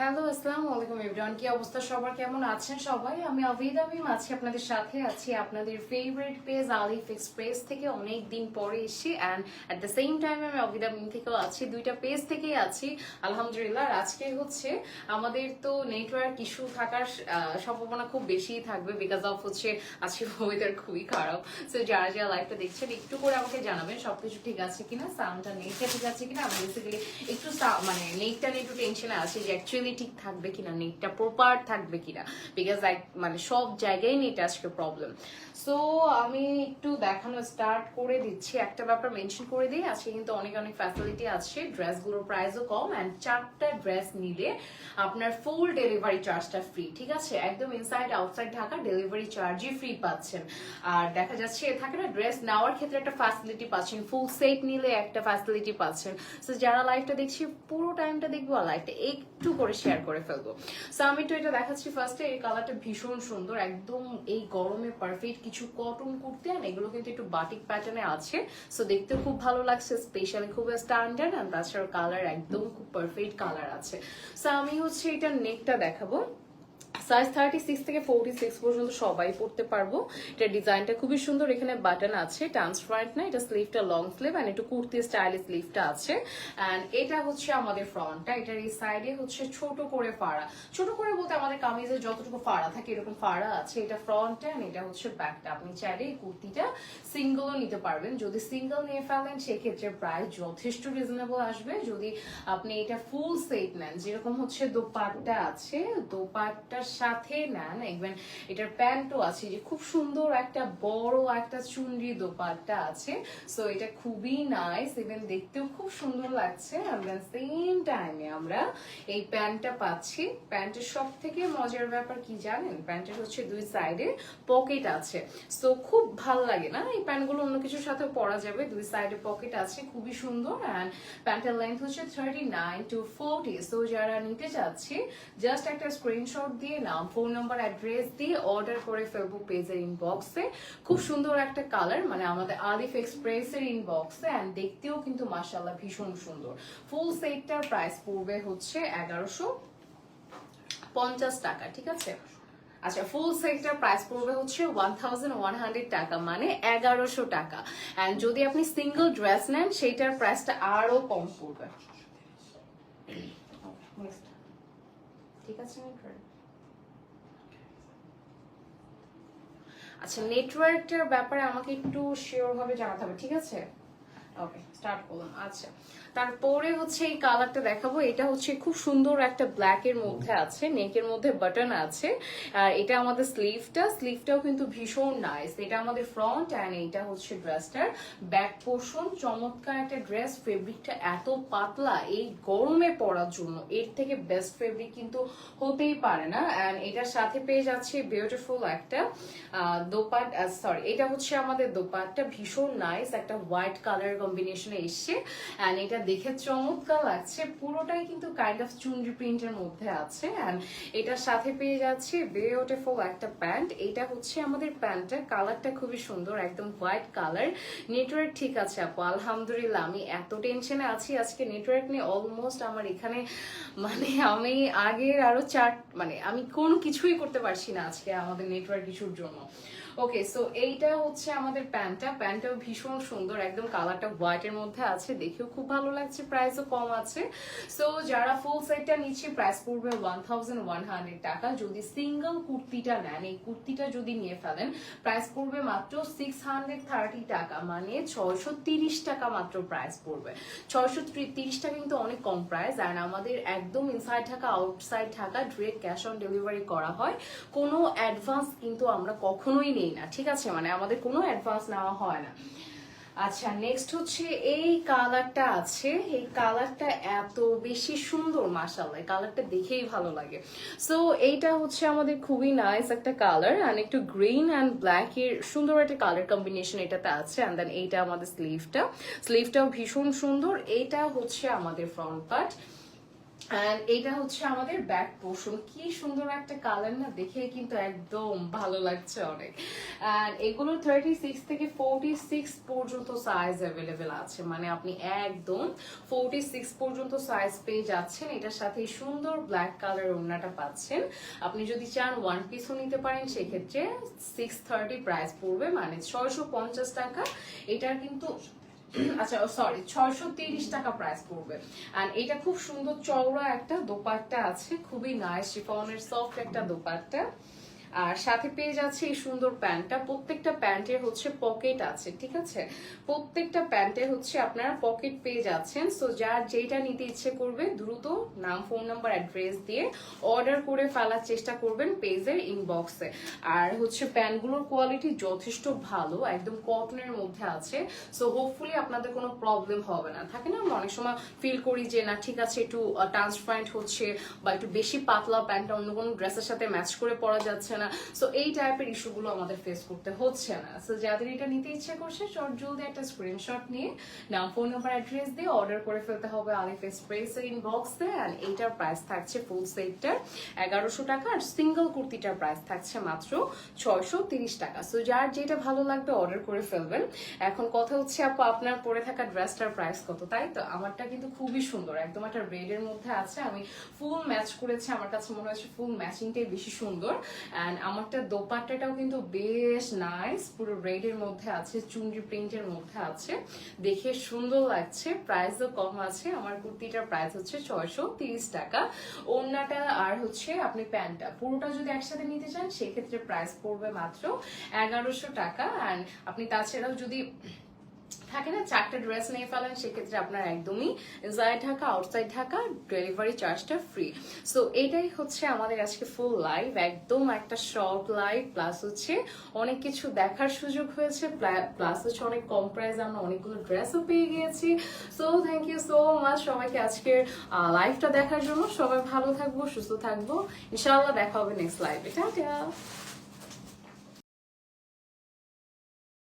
Hello, আসসালামু আলাইকুম everyone. কি অবস্থা সবার, কেমন আছেন সবাই? আমি আবিদা মিম আছি, আপনাদের সাথে আছি আপনাদের ফেভারিট পেজ আলিফ এক্সপ্রেস থেকে অনেক দিন পরে এসেছি। And at the same time আমি আবিদা মিম থেকেও আছি, দুইটা পেজ থেকেই আছি আলহামদুলিল্লাহ। আর আজকে হচ্ছে আমাদের তো নেটওয়ার্ক ইস্যু থাকার সম্ভাবনা খুব বেশিই থাকবে, বিকজ অফ হচ্ছে আজকে ওয়েদার খুবই খারাপ। সো যারা যারা লাইভটা দেখছেন একটু করে আমাকে জানাবেন সবকিছু ঠিক আছে কিনা, সাউন্ডটা নেটটা ঠিক আছে কিনা। আমি বেসিক্যালি একটু মানে নেটটা নিয়ে একটু টেনশনে আছি যে অ্যাকচুয়ালি ঠিক থাকবে কিনা, নেটটা প্রপার থাকবে কিনা, বিকজ মানে সব জায়গায় নেট আজকে প্রবলেম। সো আমি একটু দেখানো স্টার্ট করে দিচ্ছি। একটা ব্যাপার মেনশন করে দিই, আজকে কিন্তু অনেক অনেক ফ্যাসিলিটি আছে, ড্রেসগুলোর প্রাইসও কম, অ্যান্ড 4টা ড্রেস নিলে আপনার ফুল ডেলিভারি চার্জটা ফ্রি। ঠিক আছে, একদম ইনসাইড আউটসাইড ঢাকা ডেলিভারি চার্জই ফ্রি পাচ্ছেন। আর দেখা যাচ্ছে থাকে না, ড্রেস নেওয়ার ক্ষেত্রে একটা ফ্যাসিলিটি পাচ্ছেন, ফুল সেট নিলে একটা ফ্যাসিলিটি পাচ্ছেন। সো যারা লাইভটা দেখছি পুরো টাইমটা দেখবো, আর লাইভটা একটু করে শেয়ার করে ফেলবো। সো আমি তো এটা দেখাচ্ছি ফার্স্টে, এই কালারটা ভীষণ সুন্দর, একদম এই গরমে পারফেক্ট কিছু কটন কুর্তি। আর এগুলো কিন্তু একটু বাটিক প্যাটার্নে আছে, সো দেখতে খুব ভালো লাগছে, স্পেশালি খুব স্ট্যান্ডার্ড। আর তাছাড়া কালার একদম খুব পারফেক্ট কালার আছে। সো আমি হচ্ছে এটা নেকটা দেখাবো। সাইজ 36 থেকে 46 পর্যন্ত সবাই পড়তে পারবো। এটা ডিজাইনটা খুবই সুন্দর, এখানে বাটন আছে, ট্রান্সপারেন্ট না, এটা স্লিভটা লং স্লিভ, এন্ড একটু কুর্তি স্টাইলে স্লিভটা আছে। এন্ড এটা হচ্ছে আমাদের ফ্রন্টটা, এটার এই সাইডে হচ্ছে ছোট করে ফাড়া, ছোট করে বলতে আমাদের কামিজে যতটুকু ফাড়া থাকে এরকম ফাড়া আছে। এটা ফ্রন্টটা, এন্ড এটা হচ্ছে ব্যাকটা। আপনি চাইলে এই কুর্তিটা সিঙ্গেলও নিতে পারবেন, যদি সিঙ্গেল নিয়ে ফেলেন সেক্ষেত্রে প্রাইস যথেষ্ট রিজনেবল আসবে। যদি আপনি এটা ফুল সেট নেন, যেরকম হচ্ছে দোপাট্টা আছে, দোপাট্টার সাথে নেন, দেখবেন এটার প্যান্টও আছে, যে খুব সুন্দর একটা বড় একটা চুনরি দোপাট্টা আছে। সো এটা খুবই নাইস, ইভেন দেখতেও খুব সুন্দর লাগছে। আমরা সেম টাইমে আমরা এই প্যান্টটা পাচ্ছি। প্যান্টের সব থেকে মজার ব্যাপার কি জানেন, প্যান্টের হচ্ছে দুই সাইডে পকেট আছে। সো খুব ভালো লাগে না, এই প্যান্টগুলো অন্য কিছুর সাথে পরা যাবে, দুই সাইডে পকেট আছে, খুবই সুন্দর। অ্যান্ড প্যান্টের লেন্থ হচ্ছে 39 to 40। সো যারা নিতে চাচ্ছি জাস্ট একটা স্ক্রিনশট দিয়ে নাম, ফোন নাম্বার, অ্যাড্রেস দিয়ে অর্ডার করে ফেলবো পেজের ইনবক্সে। খুব সুন্দর একটা কালার, মানে আমাদের আলিফ এক্সপ্রেসের ইনবক্সে। অ্যান্ড দেখতেও কিন্তু মাশাআল্লাহ ভীষণ সুন্দর। ফুল সেটটার প্রাইস পড়বে হচ্ছে 1150 টাকা। ঠিক আছে, আচ্ছা, ফুল সেটটার প্রাইস পড়বে হচ্ছে 1100 টাকা, মানে 1100 টাকা। এন্ড যদি আপনি সিঙ্গেল ড্রেস নেন সেইটার প্রাইসটা আরো কম পড়বে। ঠিক আছে, আচ্ছা, নেটওয়ার্কটার ব্যাপারে আমাকে একটু শিওর ভাবে জানাতে হবে। ঠিক আছে, ওকে, স্টার্ট করলাম। আচ্ছা, তারপরে হচ্ছে এই কালারটা দেখাবো। এটা হচ্ছে খুব সুন্দর একটা ব্ল্যাক এর মধ্যে আছে, নেকের মধ্যে বাটন আছে। আর এটা আমাদের স্লিভটাও কিন্তু ভীষণ নাইস। এটা আমাদের ফ্রন্ট, এন্ড এটা হচ্ছে ড্রেসটার ব্যাক পোর্শন। চমৎকার একটা ড্রেস, ফেব্রিকটা এত পাতলা, এই গরমে পরার জন্য এর থেকে বেস্ট ফেব্রিক কিন্তু হতেই পারে না। এন্ড এটার সাথে পেয়ে যাচ্ছে বিউটিফুল একটা দোপাট, সরি, এটা হচ্ছে আমাদের দোপাটটা, ভীষণ নাইস একটা হোয়াইট কালার কম্বিনেশনে এসছে। এন্ড এটা দেখে চমৎকার লাগছে, পুরোটাই কিন্তু কাইন্ড অফ চুনরি প্রিন্টের মধ্যে আছে। এন্ড এটার সাথে পেয়ে যাচ্ছে বিউটিফুল একটা প্যান্ট। এটা হচ্ছে আমাদের প্যান্টটা, কালারটা খুবই সুন্দর, একদম হোয়াইট কালার। নেটওয়ার্ক ঠিক আছে আপু? আলহামদুলিল্লাহ, আমি এত টেনশনে আছি আজকে নেটওয়ার্ক নিয়ে, অলমোস্ট আমার এখানে মানে আমি আগের আরো মানে আমি কোনো কিছুই করতে পারছি না আজকে আমাদের নেটওয়ার্ক ইস্যুর জন্য। ওকে, সো এইটা হচ্ছে আমাদের প্যান্টটাও ভীষণ সুন্দর, একদম কালারটা হোয়াইট এর মধ্যে আছে, দেখেও খুব ভালো লাগছে, প্রাইসও কম আছে। সো যারা ফুল সেটটা নিচ্ছে প্রাইস পড়বে 1100 টাকা। যদি সিঙ্গেল কুর্তিটা নেন, এই কুর্তিটা যদি নিয়ে ফেলেন, প্রাইস পড়বে মাত্র 630 টাকা, মানে 630 টাকা মাত্র প্রাইস পড়বে। 630 টাকা কিন্তু অনেক কম প্রাইস। আর আমাদের একদম inside Dhaka outside Dhaka direct cash on delivery করা হয়, কোনো অ্যাডভান্স কিন্তু আমরা কখনোই নেই না। ঠিক আছে, মানে আমাদের কোনো অ্যাডভান্স নেওয়া হয় না। আচ্ছা, নেক্সট হচ্ছে এই কালারটা আছে, এই কালারটা এত বেশি সুন্দর, মাশাআল্লাহ, কালারটা দেখেই ভালো লাগে। সো এইটা হচ্ছে আমাদের খুবই নাইস একটা কালার, আর একটু গ্রিন অ্যান্ড ব্ল্যাক এর সুন্দর একটা কালার কম্বিনেশন এটাতে আছে। অ্যান্ড দেন এইটা আমাদের স্লিভটাও ভীষণ সুন্দর। এইটা হচ্ছে আমাদের ফ্রন্ট পার্ট। অ্যান্ড এটা হচ্ছে আমাদের ব্যাক পোর্শন, কি সুন্দর একটা কালার না, দেখে কিন্তু একদম ভালো লাগছে অনেক। অ্যান্ড এগুলো 36 থেকে 46 পর্যন্ত সাইজ অ্যাভেলেবেল আছে, মানে আপনি একদম 46 পর্যন্ত সাইজ পেয়ে যাচ্ছেন। এটার সাথে সুন্দর ব্ল্যাক কালার ওড়নাটা পাচ্ছেন। আপনি যদি চান ওয়ান পিসও নিতে পারেন, সেক্ষেত্রে 630 প্রাইস পড়বে, মানে 650 টাকা। এটার কিন্তু আচ্ছা সরি 630 টাকা প্রাইস পড়বে। এন্ড এটা খুব সুন্দর চওড়া একটা দোপাট্টা আছে, খুবই নাইস শিফনের সফট একটা দোপাট্টা। আর সাথে পেয়ে যাচ্ছে এই সুন্দর প্যান্টটা। প্রত্যেকটা প্যান্টের হচ্ছে পকেট আছে, ঠিক আছে, প্রত্যেকটা প্যান্টের হচ্ছে আপনারা পকেট পেয়ে যাচ্ছেন। সো যার যেটা নিতে ইচ্ছে করবে দ্রুত নাম, ফোন নাম্বার, অ্যাড্রেস দিয়ে অর্ডার করে ফেলার চেষ্টা করবেন পেজের ইনবক্সে। আর হচ্ছে প্যান্টগুলোর কোয়ালিটি যথেষ্ট ভালো, একদম কটনের মধ্যে আছে। সো হোপফুলি আপনাদের কোনো প্রবলেম হবে না। থাকে না আমরা অনেক সময় ফিল করি যে না ঠিক আছে একটু ট্রান্সপারেন্ট হচ্ছে বা একটু বেশি পাতলা প্যান্টটা অন্য কোনো ড্রেসের সাথে ম্যাচ করে পরা যাচ্ছে না। সো এই টাইপের ইস্যুগুলো আমাদের ফেস করতে হচ্ছে না। সো যাদের এটা নিতে ইচ্ছে করছে চট জলদি একটা স্ক্রিনশট নিয়ে নাম, ফোন নাম্বার, অ্যাড্রেস দিয়ে অর্ডার করে ফেলতে হবে আলিফ এক্সপ্রেসের ইনবক্সে। অ্যান্ড এইটার প্রাইস থাকছে ফুল সেটটার 1100 টাকা, আর সিঙ্গেল কুর্তিটার প্রাইস থাকছে মাত্র 630 টাকা। সো যার যেটা ভালো লাগবে অর্ডার করে ফেলবেন। এখন কথা হচ্ছে আপু আপনার পরে থাকা ড্রেসটার প্রাইস কত? তাই তো আমারটা কিন্তু খুবই সুন্দর, একদম একটা রেডের মধ্যে আছে, আমি ফুল ম্যাচ করেছি, আমার কাছে মনে হচ্ছে ফুল ম্যাচিংটাই বেশি সুন্দর। অ্যান্ড আমারটা দোপাট্টাটাও কিন্তু বেশ নাইস, পুরো রেডের মধ্যে আছে, চুনরি প্রিন্টের মধ্যে আছে, দেখে সুন্দর লাগছে, প্রাইসও কম আছে। আমার কুর্তিটার প্রাইস হচ্ছে 630 টাকা। ওড়নাটা আর হচ্ছে আপনি প্যান্টটা পুরোটা যদি একসাথে নিতে চান সেক্ষেত্রে প্রাইস পড়বে মাত্র 1100 টাকা। অ্যান্ড আপনি তাছাড়াও যদি থাকে না চারটা ড্রেস নিয়ে ফেলেন সেক্ষেত্রে আপনার একদমই inside Dhaka, outside Dhaka, delivery চার্জটা ফ্রি। সো এটাই হচ্ছে আমাদের আজকে ফুল লাইভ, একদম একটা শর্ট লাইভ, প্লাস হচ্ছে অনেক কিছু দেখার সুযোগ হয়েছে, প্লাস হচ্ছে অনেক কম প্রাইসে আমরা অনেকগুলো ড্রেসও পেয়ে গিয়েছি। So thank you so much সবাইকে আজকের লাইভটা দেখার জন্য। সবাই ভালো থাকবো, সুস্থ থাকবো, ইনশাআল্লাহ দেখা হবে নেক্সট লাইভে। টাটা।